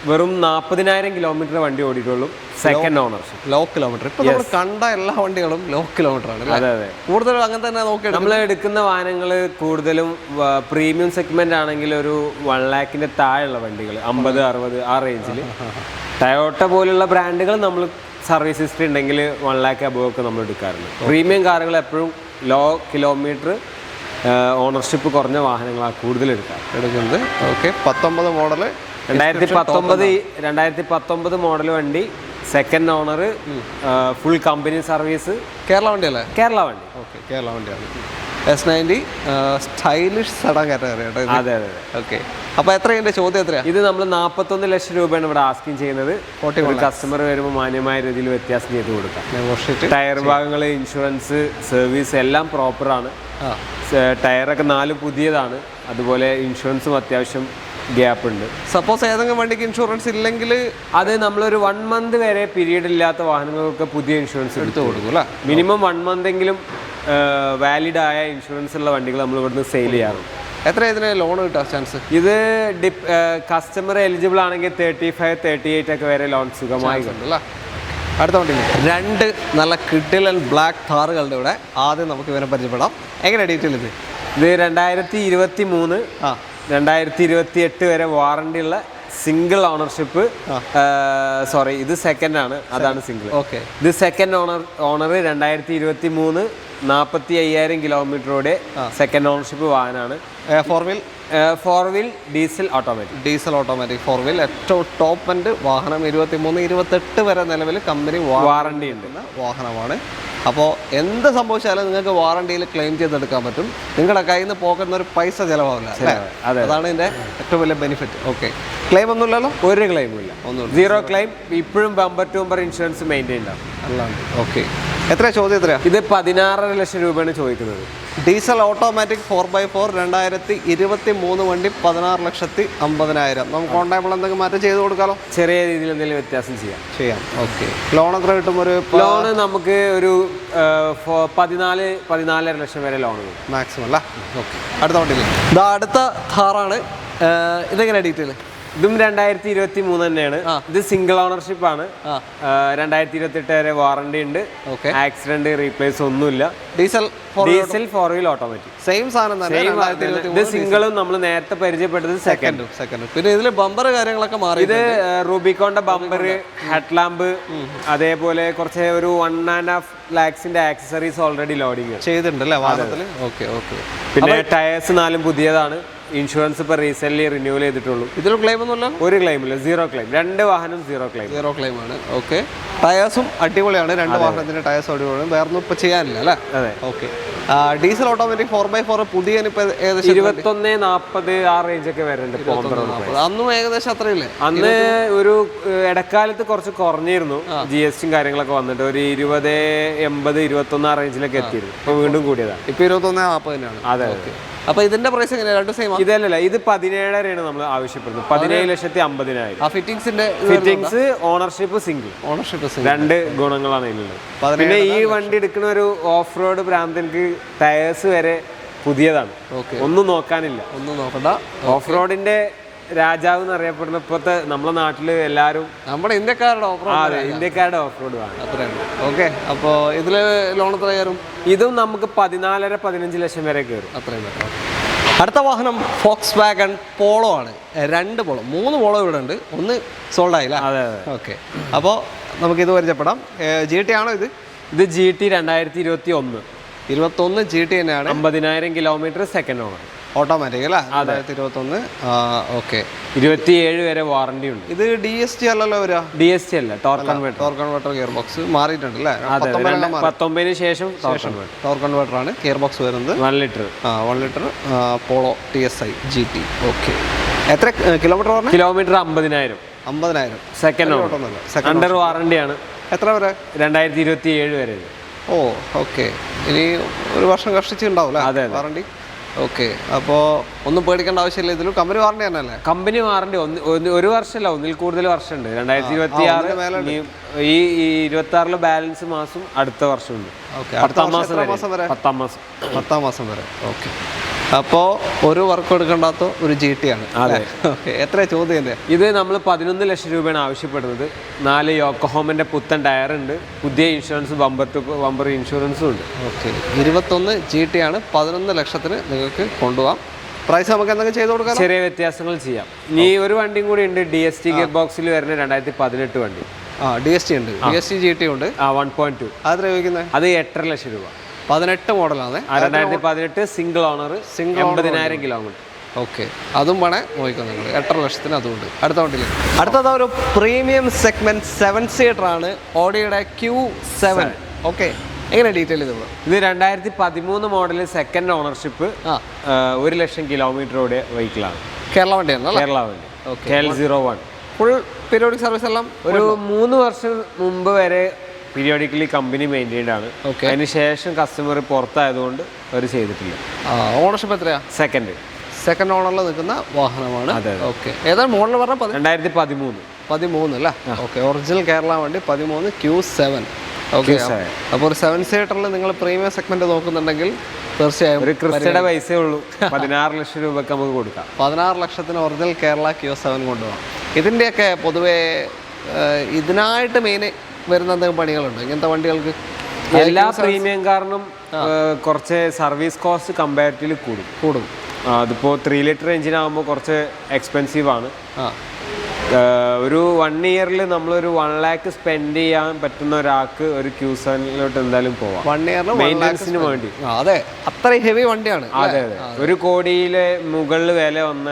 വെറും 40,000 കിലോമീറ്റർ വണ്ടി ഓടിയിട്ടുള്ളൂ. Second ownership, low kilometre. ഇപ്പൊ നമ്മൾ കണ്ട എല്ലാ വണ്ടികളും ലോ കിലോമീറ്റർ ആണ്. അതെ അതെ, കൂടുതലും അങ്ങനെ തന്നെ നോക്കി. നമ്മൾ എടുക്കുന്ന വാഹനങ്ങൾ കൂടുതലും പ്രീമിയം സെഗ്മെന്റ് ആണെങ്കിൽ ഒരു 1 lakhന്റെ താഴെയുള്ള വണ്ടികൾ, 50, 60 ആ റേഞ്ചിൽ. ടയോട്ട പോലുള്ള ബ്രാൻഡുകൾ നമ്മൾ സർവീസ് ഹിസ്റ്ററി ഉണ്ടെങ്കിൽ 1 lakh above ഒക്കെ നമ്മൾ എടുക്കാറുണ്ട്. പ്രീമിയം കാറുകൾ എപ്പോഴും ലോ കിലോമീറ്റർ ഓണർഷിപ്പ് കുറഞ്ഞ വാഹനങ്ങളാണ് കൂടുതൽ എടുക്കുന്നത്. ഓക്കെ. 19 മോഡല് 2019 മോഡൽ വണ്ടി, second owner, full company service. Kerala വണ്ടിയല്ലേ? കേരള വണ്ടി. ഓക്കെ. കേരള വണ്ടിയാണ്. S90 stylish sedan category. അതെ അതെ. ഓക്കെ. അപ്പോൾ എത്രയുണ്ട്? ചോദ്യം എത്രയാണ്? ഇത് നമ്മൾ 41 ലക്ഷം രൂപയാണ് ഇവിടെ ആസ്കിങ് ചെയ്യുന്നത്. കസ്റ്റമർ വരുമ്പോൾ മാന്യമായ രീതിയിൽ വ്യത്യാസം ചെയ്ത് കൊടുക്കാം. ടയർ ഭാഗങ്ങൾ, ഇൻഷുറൻസ്, സർവീസ് എല്ലാം പ്രോപ്പറാണ്. ടയറൊക്കെ 4 പുതിയതാണ്. അതുപോലെ ഇൻഷുറൻസും അത്യാവശ്യം ഗ്യാപ്പ് ഉണ്ട്. സപ്പോസ് ഏതെങ്കിലും വണ്ടിക്ക് ഇൻഷുറൻസ് ഇല്ലെങ്കിൽ അത് നമ്മളൊരു 1 month വരെ പീരീഡ് ഇല്ലാത്ത വാഹനങ്ങൾക്കൊക്കെ പുതിയ ഇൻഷുറൻസ് എടുത്തു കൊടുക്കും അല്ലേ? മിനിമം 1 month എങ്കിലും വാലിഡ് ആയ ഇൻഷുറൻസ് ഉള്ള വണ്ടികൾ നമ്മൾ ഇവിടുന്ന് സെയിൽ ചെയ്യാറുണ്ട്. എത്ര ഇതിന് ലോൺ കിട്ടാൻ ചാൻസ്? ഇത് കസ്റ്റമർ എലിജിബിൾ ആണെങ്കിൽ 35, 38 ഒക്കെ വരെ ലോൺ സുഖമായി കിട്ടും. അടുത്ത വണ്ടി 2 നല്ല കിഡിലൻ ബ്ലാക്ക് കാറുകളുടെ ഇവിടെ. ആദ്യം നമുക്ക് ഇവരെ പരിചയപ്പെടാം. എങ്ങനെ ഡീറ്റെയിൽ ഇത്? 2023 2028 വരെ വാറണ്ടി ഉള്ള സിംഗിൾ ഓണർഷിപ്പ്. ഇത് സെക്കൻഡ് ആണ്, അതാണ് സിംഗിൾ. ഓക്കെ. ഇത് സെക്കൻഡ് ഓണർ 2023 45,000 കിലോമീറ്ററോടെ സെക്കൻഡ് ഓണർഷിപ്പ് വാഹനമാണ്. 4 വീൽ ഡീസൽ ഓട്ടോമാറ്റിക് 4 വീൽ ഏറ്റവും ടോപ്പ് എൻഡ് വാഹനം. 23, 28 വരെ നിലവിൽ കമ്പനി വാറണ്ടി ഉണ്ട് വാഹനമാണ്. അപ്പോൾ എന്ത് സംഭവിച്ചാലും നിങ്ങൾക്ക് വാറണ്ടിയിൽ ക്ലെയിം ചെയ്തെടുക്കാൻ പറ്റും. നിങ്ങളുടെ കയ്യിൽ നിന്ന് പോക്കുന്ന ഒരു പൈസ ചിലവാവില്ല. അതാണ് ഇതിൻ്റെ ഏറ്റവും വലിയ ബെനിഫിറ്റ്. ഓക്കെ. ക്ലെയിം ഒന്നുമില്ലല്ലോ? ഒരു ക്ലെയിമും ഇല്ല, 0 ക്ലെയിം. ഇപ്പോഴും bumper to bumper insurance maintain ആണ്. അല്ലാണ്ട്. ഓക്കെ. എത്ര ചോദ്യം എത്രയാണ്? ഇത് 16.5 ലക്ഷം രൂപയാണ് ചോദിക്കുന്നത്. ഡീസൽ ഓട്ടോമാറ്റിക് 4x4 2023 വണ്ടി 16,50,000. നമുക്ക് കോൺടാക്ട് എന്തെങ്കിലും മാറ്റം ചെയ്ത് കൊടുക്കാമല്ലോ? ചെറിയ രീതിയിൽ എന്തെങ്കിലും വ്യത്യാസം ചെയ്യാം. ഓക്കെ. ലോൺ എത്ര കിട്ടും? ലോണ് നമുക്ക് ഒരു 14-14.5 ലക്ഷം വരെ ലോൺ കിട്ടും മാക്സിമം അല്ല? ഓക്കെ. അടുത്ത വണ്ടി അടുത്ത കാറാണ്. ഇതെങ്ങനെ ഡീറ്റെയിൽ? ഇതും 2023 തന്നെയാണ്. ഇത് സിംഗിൾ ഓണർഷിപ്പ് ആണ്. 2028 വരെ വാറണ്ടി ഉണ്ട്. ആക്സിഡന്റ് റീപ്ലേസ് ഒന്നുമില്ല. ഡീസൽ 4 വീൽ ഓട്ടോമാറ്റിക് സെയിം സാധനം തന്നെ. ഇത് സിംഗിളും നമ്മൾ നേരത്തെ പരിചയപ്പെട്ടത് സെക്കൻഡും. പിന്നെ ഇതില് ബമ്പർ കാര്യങ്ങളൊക്കെ മാറി. ഇത് റൂബിക്കോണിന്റെ ബമ്പർ, ഹെഡ്ലാമ്പ്, അതേപോലെ കുറച്ച് ഒരു 1.5 lakhs ആക്സസറീസ് ഓൾറെഡി ലോഡിങ് ചെയ്തിട്ടുണ്ടല്ലേ വാഹനത്തില്. പിന്നെ ടയേഴ്സ് 4 പുതിയതാണ്. ഇൻഷുറൻസ് ഇപ്പൊ റീസെന്റ് റിന്യൂവൽ ചെയ്തിട്ടുള്ളൂ. ഇതിൽ ക്ലെയിം ഒന്നുമില്ല, ഒരു ക്ലെയിമില്ല, 0 ക്ലെയിം. 2 വാഹനം 0 ക്ലെയിം ആണ്. ഓക്കെ, ടയേഴ്സും അടിപൊളിയാണ്. 2 വാഹനത്തിന്റെ ടയേഴ്സ് അടിപൊളിയാണ്. വേറെ ഒന്നും ഇപ്പൊ ചെയ്യാനില്ല അല്ലേ? അതെ. ഓക്കെ, ഡീസൽ ഓട്ടോമാറ്റിക് 4x4 പുതിയ ഏകദേശം 21-40 ആ റേഞ്ച് ഒക്കെ വരുന്നുണ്ട്. അന്നും ഏകദേശം അത്രയില്ലേ? അന്ന് ഒരു ഇടക്കാലത്ത് കുറച്ച് കുറഞ്ഞിരുന്നു, GST കാര്യങ്ങളൊക്കെ വന്നിട്ട് ഒരു 20-80-21 ആ റേഞ്ചിലൊക്കെ എത്തിയിരുന്നു. ഇപ്പൊ വീണ്ടും കൂടിയതാണ്. ഇപ്പൊ 21-40 തന്നെയാണ്. അതെ. അപ്പൊ ഇതിന്റെ പ്രൈസ് എങ്ങനെയാണ്? 2 സെയിം? ഇതല്ല, ഇത് 17,000 നമ്മൾ ആവശ്യപ്പെടുന്നത്. 17,50,000. Fittings, ownership single. 2 ഗുണങ്ങളാണ് ഇതിലുള്ളത്. പിന്നെ ഈ വണ്ടി എടുക്കുന്ന ഒരു ഓഫ് റോഡ് ഭ്രാന്തൻക്ക് ടയേഴ്സ് വരെ പുതിയതാണ്. ഒന്നും നോക്കാനില്ല, ഒന്നും നോക്കണ്ട. ഓഫ് റോഡിന്റെ രാജാവ് എന്നറിയപ്പെടുന്ന ഇപ്പോഴത്തെ നമ്മുടെ നാട്ടില് എല്ലാരും നമ്മുടെ ഇന്ത്യക്കാരുടെ ഓഫ് റോഡ്, ഇന്ത്യക്കാരുടെ ഓഫ് റോഡ് ആണ്. അത്രയാണ്. ഓക്കെ, അപ്പോൾ ഇതില് ലോൺ എത്ര കയറും? ഇതും നമുക്ക് 14-15 ലക്ഷം വരെ കയറും. അത്രയും. അടുത്ത വാഹനം ഫോക്സ് വാഗൺ പോളോ ആണ്. 2 പോളോ, 3 പോളോ ഇവിടെ ഉണ്ട്. ഒന്ന് സോൾഡ് ആയില്ല. അതെ. ഓക്കെ, അപ്പോൾ നമുക്കിത് പരിചയപ്പെടാം. GT ആണോ ഇത്? ഇത് GT 2021 GT തന്നെയാണ്. 50,000 കിലോമീറ്റർ, സെക്കൻഡ് ഓണർ, ഓട്ടോമാറ്റിക് അല്ലേ? 2021. ഓക്കെ, 27 വരെ വാറണ്ടി ഉണ്ട്. ഇത് DST അല്ലല്ലോ വരിക? DST അല്ല, ടോർക്ക് കൺവേർട്ടർ ഗിയർ ബോക്സ് മാറിയിട്ടുണ്ട് അല്ലേ? 19 ശേഷം ടോർക്ക് കൺവേർട്ടർ ആണ് ഗിയർ ബോക്സ് വരുന്നത്. 1 litre. 1 litre Polo TSI GT. Okay, എത്ര കിലോമീറ്റർ പറഞ്ഞു? Kilometre 50,000. Second owner, under warranty ആണ്. എത്ര വരെ? 2027 വരെ. ഓ, ഓക്കെ, ഇനി 1 വർഷം കഷ്ടിച്ചുണ്ടാവും അല്ലേ വാറണ്ടി? ഓക്കെ, അപ്പോൾ ഒന്നും പേടിക്കേണ്ട ആവശ്യമില്ല. ഇതിലും കമ്പനി വാറണ്ടി തന്നെയല്ലേ? കമ്പനി വാറണ്ടി 1 വർഷമല്ല, 1 കൂടുതൽ വർഷമുണ്ട്. 2026 ഈ 26 ബാലൻസ് മാസം അടുത്ത വർഷമുണ്ട്. 10 മാസം വരെ. ഓക്കെ, അപ്പോൾ ഒരു വർക്ക് എടുക്കേണ്ടാത്ത ഒരു GT ആണ്. അതെ. ഓക്കെ, എത്ര ചോദ്യം? ഇത് നമ്മൾ 11 ലക്ഷം രൂപയാണ് ആവശ്യപ്പെടുന്നത്. 4 യോക്കോഹോമിന്റെ പുത്തൻ ടയർ ഉണ്ട്, പുതിയ ഇൻഷുറൻസ്, ബമ്പർ ടു ബമ്പർ ഇൻഷുറൻസും ഉണ്ട്. ഓക്കെ, 21 GT ആണ്. 11 ലക്ഷത്തിന് നിങ്ങൾക്ക് കൊണ്ടുപോകാം. പ്രൈസ് നമുക്ക് എന്തെങ്കിലും ചെയ്ത് കൊടുക്കാം, ചെറിയ വ്യത്യാസങ്ങൾ ചെയ്യാം. ഇനി ഒരു വണ്ടിയും കൂടി ഉണ്ട്, DST ഗിയർ ബോക്സിൽ വരുന്ന 2018 വണ്ടി. DST ഉണ്ട്, DST GT ഉണ്ട്. 1.2. അതെത്ര ചോദിക്കുന്നത്? അത് 8.5 ലക്ഷം രൂപ. 18 മോഡലാണ്. 2018 സിംഗിൾ ഓണർ, 80,000 കിലോമീറ്റർ. ഓക്കെ, അതും വേണേ നോക്കിക്കോ നിങ്ങൾ. 8.5 ലക്ഷത്തിന് അതുകൊണ്ട്. അടുത്ത വണ്ടിയിലേക്ക്. അടുത്തത് ഒരു പ്രീമിയം സെഗ്മെന്റ് 7 സീറ്റർ ആണ്, ഓഡിയുടെ Q7. ഓക്കെ, എങ്ങനെ ഡീറ്റെയിൽ ചെയ്തത്? ഇത് 2013 മോഡൽ, സെക്കൻഡ് ഓണർഷിപ്പ്, 1 ലക്ഷം കിലോമീറ്റർ ഓടിയ വെഹിക്കിളാണ്. കേരള വണ്ടിയാണ്? കേരള വണ്ടി, KL01. ഫുൾ പീരിയോഡിക് സർവീസ് എല്ലാം ഒരു 3 വർഷം മുമ്പ് വരെ പീരിയോഡിക്കലി കമ്പനി മെയിൻറ്റൈൻഡ് ആണ്. അതിനുശേഷം കസ്റ്റമർ പുറത്തായതുകൊണ്ട് അവർ ചെയ്തിട്ടില്ല. ഓണർഷിപ്പ് എത്രയാ? സെക്കൻഡ് ഓണറിൽ നിൽക്കുന്ന വാഹനമാണ്. ഓക്കെ, ഏതാണ് മോഡൽ പറഞ്ഞാൽ? 2013 അല്ലേ? ഓക്കെ, ഒറിജിനൽ കേരള വണ്ടി 13 Q7. ഓക്കെ, അപ്പോൾ ഒരു 7 സീറ്ററിൽ നിങ്ങൾ പ്രീമിയം സെഗ്മെന്റ് നോക്കുന്നുണ്ടെങ്കിൽ തീർച്ചയായും ഒരു ക്രിസ്റ്റയുടെ പൈസ ഉള്ളൂ, 16 ലക്ഷം രൂപയ്ക്ക് നമുക്ക് കൊടുക്കാം. 16 ലക്ഷത്തിന് ഒറിജിനൽ കേരള Q7 കൊണ്ടുപോകാം. ഇതിൻ്റെയൊക്കെ പൊതുവേ ഇതിനായിട്ട് മെയിൻ വരുന്ന എന്തെങ്കിലും പണികളുണ്ടോ ഇങ്ങനത്തെ വണ്ടികൾക്ക്? എല്ലാ പ്രീമിയം കാറിനും കുറച്ച് സർവീസ് കോസ്റ്റ് കമ്പാരിറ്റീവ്ലി കൂടും. അതിപ്പോൾ 3 ലിറ്റർ എഞ്ചിനാകുമ്പോൾ കുറച്ച് എക്സ്പെൻസീവ് ആണ്. ഒരു 1 ഇയറിൽ നമ്മളൊരു 1 lakh സ്പെൻഡ് ചെയ്യാൻ പറ്റുന്ന ഒരാൾക്ക് ഒരു Q7 എന്തായാലും പോവാം. 1 ഇയറിൽ മെയിൻ്റനൻസിന് വേണ്ടി. അതെ, അത്ര ഹെവി വണ്ടിയാണ്. അതെ, 1 കോടിയിലെ മുകളിൽ വില വന്ന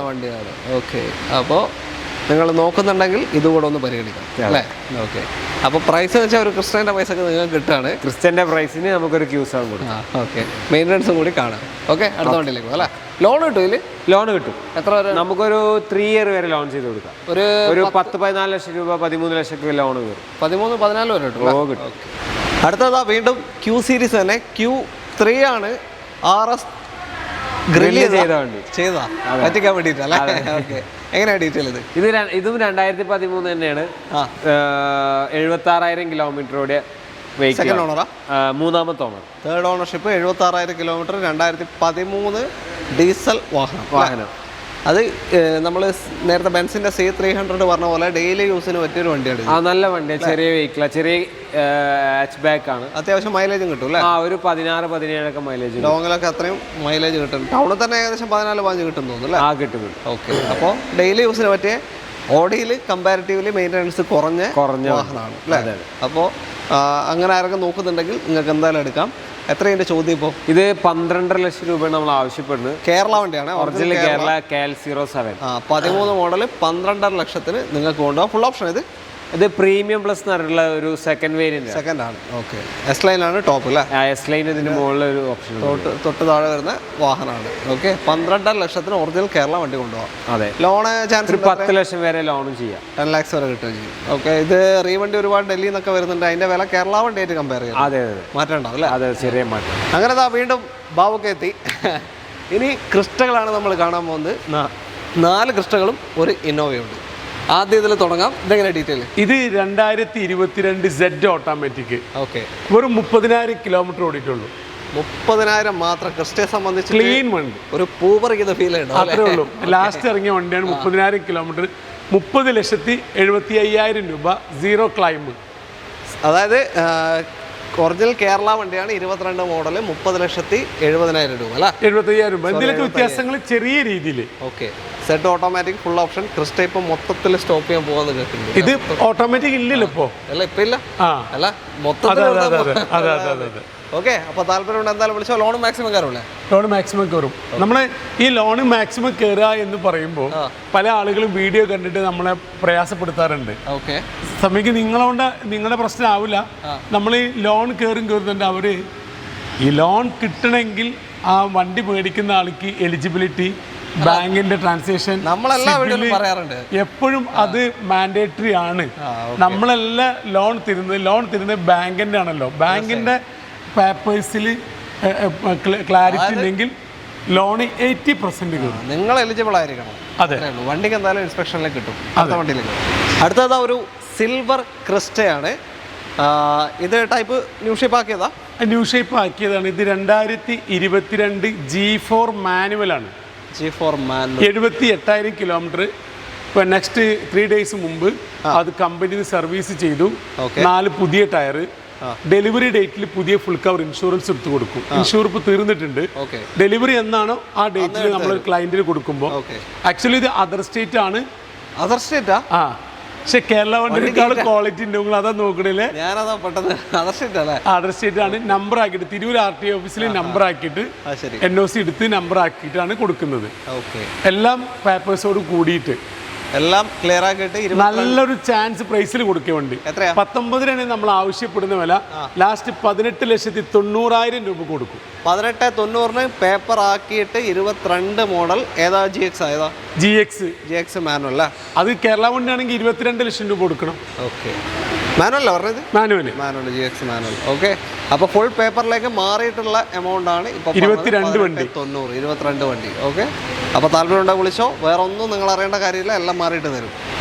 വണ്ടിയാണ്. ഓക്കെ, അപ്പോൾ നിങ്ങൾ നോക്കുന്നുണ്ടെങ്കിൽ ഇതുകൂടെ ഒന്ന് പരിഗണിക്കാം അല്ലേ? ഓക്കെ, അപ്പോൾ പ്രൈസ് എന്ന് വെച്ചാൽ ഒരു ക്രിസ്റ്റൻ്റെ പൈസക്ക് നിങ്ങൾക്ക് കിട്ടുകയാണ്. ക്രിസ്റ്റൻ്റെ പ്രൈസിന് നമുക്കൊരു Q7 കൊടുക്കാം. ഓക്കെ, മെയിൻ്റനൻസും കൂടി കാണാം. ഓക്കെ, അടുത്ത വണ്ടിയിലേക്ക് പോകും അല്ലേ? ലോൺ കിട്ടും ഇതിൽ? ലോൺ കിട്ടും. എത്ര വരെ? നമുക്കൊരു 3 ഇയർ വരെ ലോൺ ചെയ്ത് കൊടുക്കാം. ഒരു 10-14 ലക്ഷം രൂപ, 13 ലക്ഷം രൂപ ലോൺ കയറും. 13-14 വരെ കിട്ടും. അടുത്തതാ വീണ്ടും Q സീരീസ് തന്നെ, Q3 ആണ്. RS ഗ്രില്ല് ചെയ്താ പറ്റിക്കാൻ വേണ്ടിയിട്ടല്ലേ? ഓക്കെ, എങ്ങനെയാ ഡീറ്റെയിൽ ഇത്? ഇതും 2013 തന്നെയാണ്. 76,000 കിലോമീറ്റർ ഓടിയ സെക്കൻഡ് ഓണറാ? മൂന്നാമത്തെ owner. Third ownership, 76,000 kilometre, 2013 diesel വാഹനം. അത് നമ്മൾ നേരത്തെ ബെൻസിന്റെ C300 പറഞ്ഞ പോലെ ഡെയിലി യൂസിന് പറ്റിയൊരു വണ്ടിയാണ്. നല്ല വണ്ടിയാണ്, ചെറിയ വെഹിക്കിളാണ്, ചെറിയ ഹാച്ച് ബാക്ക് ആണ്. അത്യാവശ്യം മൈലേജും കിട്ടും അല്ലേ? ഒരു 16-17 മൈലേജ്. ലോങ്ങിലൊക്കെ അത്രയും മൈലേജ് കിട്ടും. ടൗണിൽ തന്നെ ഏകദേശം 14-15 കിട്ടും തോന്നുന്നു അല്ലേ? കിട്ടും. ഓക്കെ, അപ്പോൾ ഡെയിലി യൂസിന് പറ്റിയ ഓഡിയിൽ കമ്പാരിറ്റീവ്ലി മെയിൻ്റനൻസ് കുറഞ്ഞ വാഹനമാണ് അല്ലേ? അപ്പോൾ അങ്ങനെ ആരൊക്കെ നോക്കുന്നുണ്ടെങ്കിൽ നിങ്ങൾക്ക് എന്തായാലും എടുക്കാം. എത്രയുണ്ട് ചോദ്യം ഇപ്പോൾ? ഇത് 12.5 ലക്ഷം രൂപയാണ് നമ്മൾ ആവശ്യപ്പെടുന്നത്. കേരള വണ്ടിയാണ്, ഒറിജിനൽ കേരള KL 07. 13 മോഡൽ 12.5 ലക്ഷത്തിന് നിങ്ങൾക്ക് കൊണ്ടുപോകാം. ഫുൾ ഓപ്ഷൻ ഇത് പ്രീമിയം പ്ലസ് എന്ന് പറഞ്ഞിട്ടുള്ള ഒരു സെക്കൻഡ് വേരിയന്റ്. സെക്കൻഡ് ആണ്. ഓക്കെ, എസ് ലൈൻ ആണ് ടോപ്പ് അല്ലേ? എസ് ലൈൻ ഇതിന്റെ മുകളിൽ ഒരു ഓപ്ഷൻ തൊട്ട് താഴെ വരുന്ന വാഹനമാണ്. ഓക്കെ, 12.5 ലക്ഷത്തിന് ഒറിജിനൽ കേരള വണ്ടി കൊണ്ടുപോകാം. അതെ, ലോണ് ചാൻസ് 10 ലക്ഷം വരെ ലോണും ചെയ്യാം. 10 lakhs വരെ കിട്ടുകയും ചെയ്യും. ഓക്കെ, ഇത് റീവണ്ടി ഒരുപാട് ഡൽഹിയിൽ നിന്നൊക്കെ വരുന്നുണ്ട്. അതിന്റെ വില കേരള വണ്ടിയായിട്ട് കമ്പയർ ചെയ്യാം. അതെ, മാറ്റം ഉണ്ടാവും അല്ലേ? അതെ, ചെറിയ മാറ്റം. അങ്ങനെ വീണ്ടും ബാബുക്ക് എത്തി. ഇനി ക്രിസ്റ്റകളാണ് നമ്മൾ കാണാൻ പോകുന്നത്. 4 ക്രിസ്റ്റകളും ഒരു ഇന്നോവയുണ്ട്. ആദ്യം ഇതിൽ തുടങ്ങാം. ഇതെങ്ങനെ ഡീറ്റെയിൽ? ഇത് 2022 Z ഓട്ടോമാറ്റിക്. ഓക്കെ, വെറും 30,000 കിലോമീറ്റർ ഓടിയിട്ടുള്ളൂ. 30,000 മാത്രം. ക്രിസ്റ്റയെ സംബന്ധിച്ച് ക്ലീൻ വണ്ടി, ഒരു പൂപറിക്കുന്ന ഫീൽ ഉണ്ട്. അത്രേ ഉള്ളൂ. ലാസ്റ്റ് ഇറങ്ങിയ വണ്ടിയാണ്. 30,000 കിലോമീറ്റർ, 30,75,000 രൂപ, 0 ക്ലൈം. അതായത് ഒറിജിനൽ കേരള വണ്ടിയാണ്, 22 മോഡൽ, 30,70,000 രൂപ അല്ല? 75,000 രൂപ. എന്തെങ്കിലും വ്യത്യാസങ്ങൾ ചെറിയ രീതിയിൽ. Okay, set automatic full option. Crysta ഇപ്പൊ മൊത്തത്തിൽ സ്റ്റോപ്പ് ചെയ്യാൻ പോകാന്ന് കേട്ടിട്ടുണ്ട്. ഇത് ഓട്ടോമാറ്റിക് ഇല്ലല്ലോ ഇപ്പോ? അല്ല, ഇപ്പൊ ഇല്ല അല്ല, മൊത്തത്തിൽ. ഓക്കെ, അപ്പൊ താല്പര്യം എന്തായാലും വിളിച്ചോ. ലോൺ മാക്സിമം കയറൂല്ലേ? ലോൺ മാക്സിമം കയറും. നമ്മളെ ഈ ലോണ് മാക്സിമം കയറുക എന്ന് പറയുമ്പോൾ പല ആളുകളും വീഡിയോ കണ്ടിട്ട് നമ്മളെ പ്രയാസപ്പെടുത്താറുണ്ട്. ഓക്കെ, സമയത്ത് നിങ്ങളുടെ പ്രശ്നമാവില്ല. നമ്മൾ ഈ ലോൺ കയറുന്നുണ്ട്. അവര് ഈ ലോൺ കിട്ടണമെങ്കിൽ ആ വണ്ടി മേടിക്കുന്ന ആൾക്ക് എലിജിബിലിറ്റി, ബാങ്കിന്റെ ട്രാൻസാക്ഷൻ പറയാറുണ്ട് എപ്പോഴും അത് മാൻഡേറ്ററി ആണ്. നമ്മളെല്ലാം ലോൺ തരുന്നത് ബാങ്കിന്റെ ആണല്ലോ. ബാങ്കിന്റെ പേപ്പേഴ്സിൽ ക്ലാരിറ്റി ഉണ്ടെങ്കിൽ ലോണ് 80% കയറും. നിങ്ങൾ എലിജിബിൾ ആയിരിക്കണം. അതെ, വണ്ടിക്ക് എന്തായാലും ഇൻസ്പെക്ഷനിലേക്ക് കിട്ടും. അടുത്ത വണ്ടിയിലേക്ക്. അടുത്തത് ഒരു സിൽവർ ക്രിസ്റ്റയാണ്. ഇത് ടൈപ്പ് ന്യൂ ഷേപ്പ് ആക്കിയതാ? ന്യൂ ഷേപ്പ് ആക്കിയതാണ്. ഇത് 2022 G4 മാനുവലാണ്. G4 manual, 78,000 kilometre. ഇപ്പോൾ നെക്സ്റ്റ് 3 days മുമ്പ് അത് കമ്പനി സർവീസ് ചെയ്തു. 4 പുതിയ ടയർ. ഡെലിവറി ഡേറ്റിൽ പുതിയ ഫുൾ കവർ ഇൻഷുറൻസ് എടുത്ത് കൊടുക്കും. ഇൻഷൂർ ഇപ്പോൾ തീർന്നിട്ടുണ്ട്. ഡെലിവറി എന്നാണോ ആ ഡേറ്റിൽ നമ്മൾ ക്ലയന്റിന് കൊടുക്കുമ്പോൾ. ആക്ച്വലി ഇത് അതർ സ്റ്റേറ്റ് ആണ്. അതർ സ്റ്റേറ്റാ? പക്ഷെ കേരള വണ്ടിയേക്കാൾ ക്വാളിറ്റി ഉണ്ടെങ്കിൽ അതാ നോക്കണില്ലേ? ഞാനതാ പെട്ടെന്ന് അതർ സ്റ്റേറ്റ് അല്ലേ? അതർ സ്റ്റേറ്റ് ആണ്. നമ്പർ ആക്കിയിട്ട് തിരൂർ RTO ഓഫീസിൽ നമ്പർ ആക്കിയിട്ട് NOC എടുത്ത് നമ്പർ ആക്കിയിട്ടാണ് കൊടുക്കുന്നത്. എല്ലാം പേപ്പേഴ്സോട് കൂടിയിട്ട് എല്ലാം ക്ലിയർ ആക്കിയിട്ട് നല്ലൊരു ചാൻസ് പ്രൈസിൽ കൊടുക്കേണ്ടി. 19 നമ്മൾ ആവശ്യപ്പെടുന്ന വില ലാസ്റ്റ് 18,90,000 രൂപ കൊടുക്കും. 18,90 പേപ്പർ ആക്കിയിട്ട് 22 മോഡൽ. ഏതാ? GX മാനുവൽ അല്ലേ? അത് കേരള വണ്ടിയാണെങ്കിൽ 22 ലക്ഷം രൂപ കൊടുക്കണം. ഓക്കെ, മാനുവൽ പറഞ്ഞത്? Manual GX manual. ഓക്കെ, അപ്പോൾ ഫുൾ പേപ്പറിലേക്ക് മാറിയിട്ടുള്ള എമൗണ്ട് ആണ് ഇപ്പോൾ 22 വണ്ടി. 22 വണ്ടി. ഓക്കെ, അപ്പോൾ താല്പര്യമുണ്ടെങ്കിൽ വിളിച്ചോ. വേറെ ഒന്നും നിങ്ങൾ അറിയേണ്ട കാര്യമില്ല, എല്ലാം മാറിയിട്ട് തരും.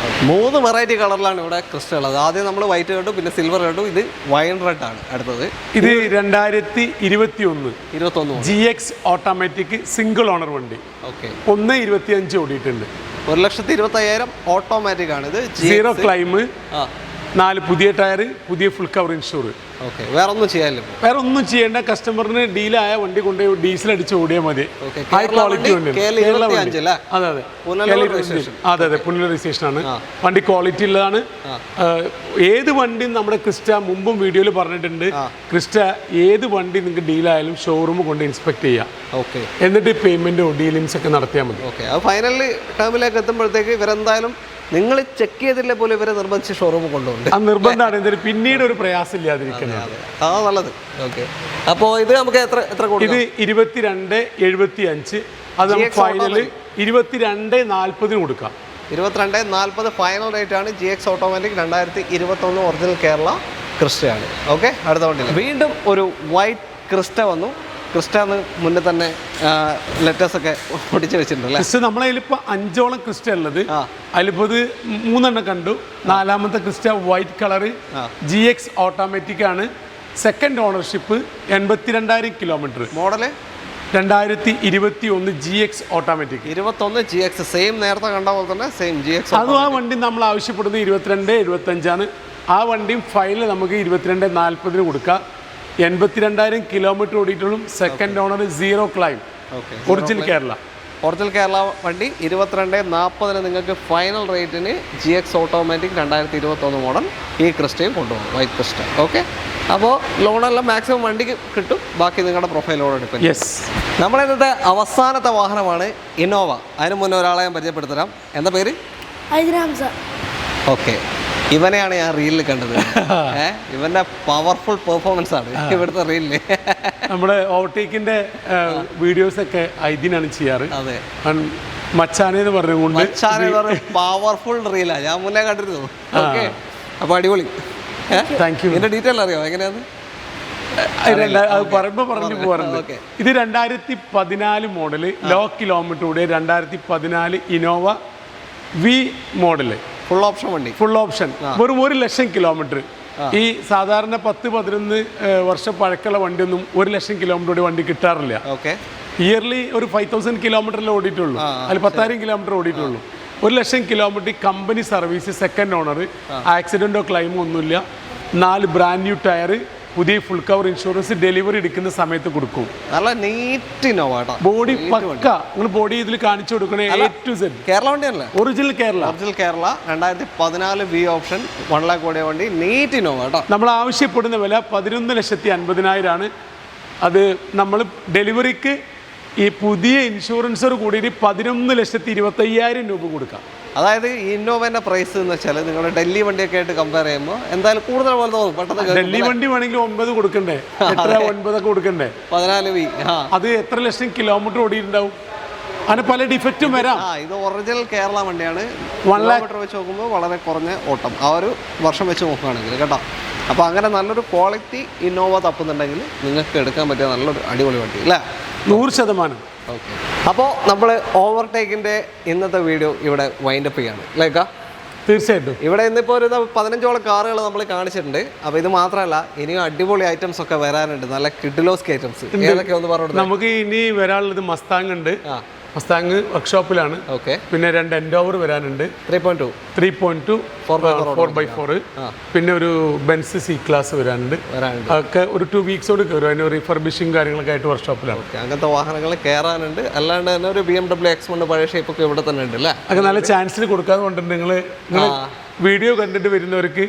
3 വെറൈറ്റി കളറിലാണ് ഇവിടെ ക്രിസ്റ്റൽ ഉള്ളത്. ആദ്യം നമ്മൾ വൈറ്റ് കണ്ടു, പിന്നെ സിൽവർ കണ്ടു, ഇത് വൈൻ റെഡ് ആണ് അടുത്തത്. ഇത് 2021 GX ഓട്ടോമാറ്റിക് സിംഗിൾ ഓണർ വണ്ടി. ഓക്കെ, 1.25 ഓടിയിട്ടുണ്ട്. 1,25,000 ഓട്ടോമാറ്റിക് ആണ്. ഇത് 0 ക്ലൈം, 4 പുതിയ ടയർ, പുതിയ ഫുൾ കവർ ഇൻഷൂർ. ഓക്കെ, വേറെ ഒന്നും ചെയ്യാനില്ല. വേറെ ഒന്നും ചെയ്യേണ്ട. കസ്റ്റമറിന് ഡീലായ വണ്ടി കൊണ്ടുപോയി ഡീസൽ അടിച്ച് ഓടിയാൽ മതി. ഹൈ ക്വാളിറ്റി വണ്ടി. അതെ, പുനലൂർ രജിസ്ട്രേഷൻ ആണ്. വണ്ടി ക്വാളിറ്റി ഉള്ളതാണ്. ഏത് വണ്ടി നമ്മുടെ ക്രിസ്റ്റ മുമ്പും വീഡിയോയിൽ പറഞ്ഞിട്ടുണ്ട്. ക്രിസ്റ്റ ഏത് വണ്ടി നിങ്ങൾക്ക് ഡീലായാലും ഷോറൂം കൊണ്ട് ഇൻസ്പെക്ട് ചെയ്യാം. ഓക്കെ, എന്നിട്ട് പേയ്മെന്റ് ഡീലിങ്സ് ഒക്കെ നടത്തിയാൽ മതി. ഓക്കെ, അത് ഫൈനലി ടേമിലേക്ക് എത്തുമ്പോഴത്തേക്ക് ഇവരെന്തായാലും നിങ്ങൾ ചെക്ക് ചെയ്തില്ലേ പോലും ഇവരെ നിർബന്ധിച്ച് ഷോറൂം കൊണ്ടുപോകും. ആ നിർബന്ധമാണ്. എന്തൊരു പിന്നീട് ഒരു പ്രയാസം ഇല്ലാതിരിക്കുന്നത്. നല്ലത്. ഓക്കെ, അപ്പോൾ ഇത് നമുക്ക് എത്ര ഇത് 22,75. അത് നമുക്ക് ഫൈനല് 22,40 കൊടുക്കാം. 22,40 ഫൈനൽ റേറ്റ് ആണ്. GX ഓട്ടോമാറ്റിക് 2021 ഒറിജിനൽ കേരള ക്രിസ്റ്റയാണ്. ഓക്കെ, അടുത്ത വണ്ടി വീണ്ടും ഒരു വൈറ്റ് ക്രിസ്റ്റ വന്നു. ക്രിസ്റ്റ മുന്നേ തന്നെ ലെറ്റേഴ്സ് ഒക്കെ ഒട്ടിച്ച് വെച്ചിട്ടുണ്ടല്ലേ? ക്രിസ്റ്റ നമ്മളെ ഇപ്പോൾ 5ഓളം ക്രിസ്റ്റ ഉള്ളത്. അതിലിപ്പോൾ ഇത് 3 കണ്ടു. 4ാമത്തെ Crysta white colour GX automatic ആണ്. Second ownership, 82,000 kilometre. Model 2021 GX automatic. 21 GX same നേരത്തെ കണ്ട പോലെ തന്നെ സെയിം GX. അതും ആ വണ്ടി നമ്മൾ ആവശ്യപ്പെടുന്നത് 22-75 ആ വണ്ടിയും ഫൈനൽ നമുക്ക് 22-40 കൊടുക്കാം. 82,000 കിലോമീറ്റർ ഓടിയിട്ടുള്ളും. Second owner 0 claim. Original Kerala. Original Kerala വണ്ടി 22-40 നിങ്ങൾക്ക് ഫൈനൽ റേറ്റിന് GX ഓട്ടോമാറ്റിക് 2021 മോഡൽ ഈ ക്രിസ്റ്റയും കൊണ്ടുപോകും, വൈറ്റ് ക്രിസ്റ്റ. ഓക്കെ, അപ്പോൾ ലോണെല്ലാം മാക്സിമം വണ്ടിക്ക് കിട്ടും, ബാക്കി നിങ്ങളുടെ പ്രൊഫൈലോട് ഡിപ്പെൻഡ്. യെസ്. നമ്മുടെ ഇന്നത്തെ അവസാനത്തെ വാഹനമാണ് ഇന്നോവ. അതിന് മുന്നേ ഒരാളെ ഞാൻ പരിചയപ്പെടുത്തരാം. എന്താ പേര്? ഓക്കെ, ഇവനെയാണ് ഞാൻ റീലിൽ കണ്ടത്. ഇവന്റെ പവർഫുൾ പെർഫോമൻസ് ആണ് ഇവിടുത്തെ റീലില്. നമ്മുടെ ഓവർടേക്കിന്റെ വീഡിയോസ് ഒക്കെ ഐദിനാണ് ചെയ്യാറ്. അതെ, മച്ചാനെന്ന് പറഞ്ഞുകൊണ്ട് പവർഫുൾ റീലാ ഞാൻ മുന്നേ കണ്ടിരുന്നു. ഓക്കെ, അപ്പൊ അടിപൊളി. Thank you. ഇതിന്റെ ഡീറ്റെയിൽ അറിയോ എങ്ങനെയാന്ന്? അത് പറയുമ്പോ പറഞ്ഞു പോകാറുണ്ട്. ഇത് 2014 മോഡല്, ലോ കിലോമീറ്റർ കൂടെ 2014 Innova V model, full option വണ്ടി. ഫുൾ ഓപ്ഷൻ, വെറും 1 ലക്ഷം കിലോമീറ്റർ. ഈ സാധാരണ 10-11 വർഷം പഴക്കമുള്ള വണ്ടിയൊന്നും 1 ലക്ഷം കിലോമീറ്റർ വണ്ടി കിട്ടാറില്ല. ഓക്കെ, ഇയർലി ഒരു 5,000 കിലോമീറ്ററിൽ ഓടിയിട്ടുള്ളൂ, അതിൽ 10,000 കിലോമീറ്റർ ഓടിയിട്ടുള്ളൂ. 1 ലക്ഷം kilometre company service, second owner, ആക്സിഡന്റോ ക്ലൈമോ ഒന്നുമില്ല. 4 ബ്രാൻഡ് ന്യൂ ടയർ, പുതിയ ഫുൾ കവർ ഇൻഷുറൻസ്, ഡെലിവറി എടുക്കുന്ന സമയത്ത് കൊടുക്കും. നല്ല നീറ്റ് ഇന്നോവ, ബോഡി പക്ക. നിങ്ങൾ ബോഡി ഇതിൽ കാണിച്ചു കൊടുക്കണേ. A to Z കേരള വണ്ടിയല്ലേ? Original Kerala. Original Kerala 2014 V option 1 lakh ഓടിയ വണ്ടി, നീറ്റ് ഇന്നോവ കേട്ടോ. നമ്മൾ ആവശ്യപ്പെടുന്ന വില 11,50,000 ആണ്. അത് നമ്മൾ ഡെലിവറിക്ക് ഈ പുതിയ ഇൻഷുറൻസോട് കൂടിയിട്ട് 11,25,000 രൂപ കൊടുക്കാം. അതായത് ഈ ഇന്നോവേന്റെ പ്രൈസ് എന്ന് വെച്ചാൽ നിങ്ങൾ ഡൽഹി വണ്ടിയൊക്കെ ആയിട്ട് കമ്പയർ ചെയ്യുമ്പോൾ എന്തായാലും കൂടുതൽ പോലെ തോന്നും. പെട്ടെന്ന് ഡൽഹി വണ്ടി വേണമെങ്കിൽ 9 കൊടുക്കണ്ടേ, 8-9 ഒക്കെ കൊടുക്കണ്ടേ? 14 വി. അത് എത്ര ലക്ഷം കിലോമീറ്റർ ഓടിയിട്ടുണ്ടാവും? അങ്ങനെ പല ഡിഫക്റ്റും വരാം. ഇത് ഒറിജിനൽ കേരള വണ്ടിയാണ്. 1 lakh വെച്ച് നോക്കുമ്പോൾ വളരെ കുറഞ്ഞ ഓട്ടം, ആ ഒരു വർഷം വെച്ച് നോക്കുകയാണെങ്കിൽ കേട്ടോ. അപ്പോൾ അങ്ങനെ നല്ലൊരു ക്വാളിറ്റി ഇന്നോവ തപ്പുന്നുണ്ടെങ്കിൽ നിങ്ങൾക്ക് എടുക്കാൻ പറ്റിയ നല്ലൊരു അടിപൊളി വണ്ടി അല്ലേ? 100%. ഓക്കെ, അപ്പോൾ നമ്മൾ ഓവർടേക്കിൻ്റെ ഇന്നത്തെ വീഡിയോ ഇവിടെ വൈൻഡപ്പ് ചെയ്യാണ് ലേക്കാ. തീർച്ചയായിട്ടും. ഇവിടെ ഇന്നിപ്പോൾ ഒരു 15ഓളം കാറുകൾ നമ്മൾ കാണിച്ചിട്ടുണ്ട്. അപ്പോൾ ഇത് മാത്രമല്ല, ഇനിയും അടിപൊളി ഐറ്റംസ് ഒക്കെ വരാനുണ്ട്, നല്ല കിഡിലോസ്കി ഐറ്റംസ്. ഏതൊക്കെ ഒന്ന് പറഞ്ഞു. നമുക്ക് ഇനി വരാനുള്ളത് മസ്താങ് ഉണ്ട്. മസ്താങ് വർക്ക്ഷോപ്പിലാണ്. ഓക്കെ, പിന്നെ 2 എൻഡോവർ വരാനുണ്ട്, 3.2 4x4, പിന്നെ ഒരു ബെൻസ് സി ക്ലാസ് വരാനുണ്ട്. അതൊക്കെ ഒരു 2 വീക്സോട് കയറും. അതിന് റീഫർബിഷിങ് കാര്യങ്ങളൊക്കെ ആയിട്ട് വർക്ക്ഷോപ്പിലാണ്. അങ്ങനത്തെ വാഹനങ്ങൾ കയറാനുണ്ട്. അല്ലാണ്ട് തന്നെ ഒരു BMW X1 പഴയ ഷേപ്പൊക്കെ ഇവിടെ തന്നെ ഉണ്ട് അല്ലേ? അതൊക്കെ നല്ല ചാൻസിൽ കൊടുക്കാതെ കൊണ്ടുണ്ട്. നിങ്ങൾ വീഡിയോ കണ്ടിട്ട് വരുന്നവർക്ക്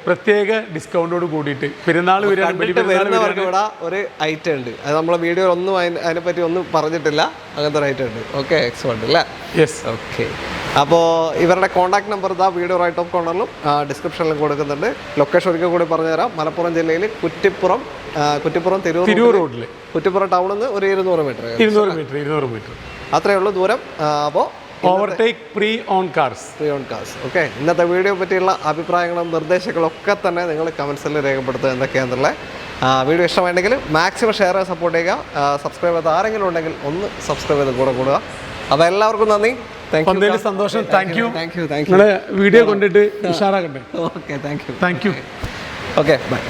പ്രത്യേക ഡിസ്കൗണ്ടോട് കൂടിയിട്ട് പെരുന്നാൾ വരുന്നവർക്ക് ഇവിടെ ഒരു ഐറ്റം ഉണ്ട്. അത് നമ്മളെ വീഡിയോ ഒന്നും അതിനെപ്പറ്റി ഒന്നും പറഞ്ഞിട്ടില്ല. അങ്ങനത്തെ ഒരു ഐറ്റം ഉണ്ട്. ഓക്കെ, X1 അല്ലേ? യെസ്. ഓക്കെ, അപ്പോൾ ഇവരുടെ കോൺടാക്ട് നമ്പർ ഇതാ വീഡിയോ റൈറ്റ് ഓഫ് കോർണറിലും ഡിസ്ക്രിപ്ഷനിലും കൊടുക്കുന്നുണ്ട്. ലൊക്കേഷൻ ഒരിക്കൽ കൂടി പറഞ്ഞുതരാം. മലപ്പുറം ജില്ലയിൽ കുറ്റിപ്പുറം തിരൂർ റോഡിൽ, കുറ്റിപ്പുറം ടൗണിൽ നിന്ന് ഒരു 200 മീറ്റർ അത്രയേ ഉള്ളൂ ദൂരം. അപ്പോൾ overtake pre on cars. Okay, ഇന്നത്തെ വീഡിയോ പറ്റിയുള്ള അഭിപ്രായങ്ങളും നിർദ്ദേശങ്ങളും ഒക്കെ തന്നെ നിങ്ങൾ കമൻസിൽ രേഖപ്പെടുത്തുക എന്തൊക്കെയാണെന്നുള്ളത്. വീഡിയോ ഇഷ്ടമായിട്ടുണ്ടെങ്കിൽ മാക്സിമം ഷെയർ ചെയ്ത് സപ്പോർട്ട് ചെയ്യുക. സബ്സ്ക്രൈബ് ചെയ്ത് ആരെങ്കിലും ഉണ്ടെങ്കിൽ ഒന്ന് സബ്സ്ക്രൈബ് ചെയ്ത് കൂടെ കൂടുക. അപ്പോൾ എല്ലാവർക്കും നന്ദി. സന്തോഷം. Thank you. വീഡിയോ കണ്ടിട്ട് ഉഷാറാകട്ടെ. Okay, thank you. Okay, by.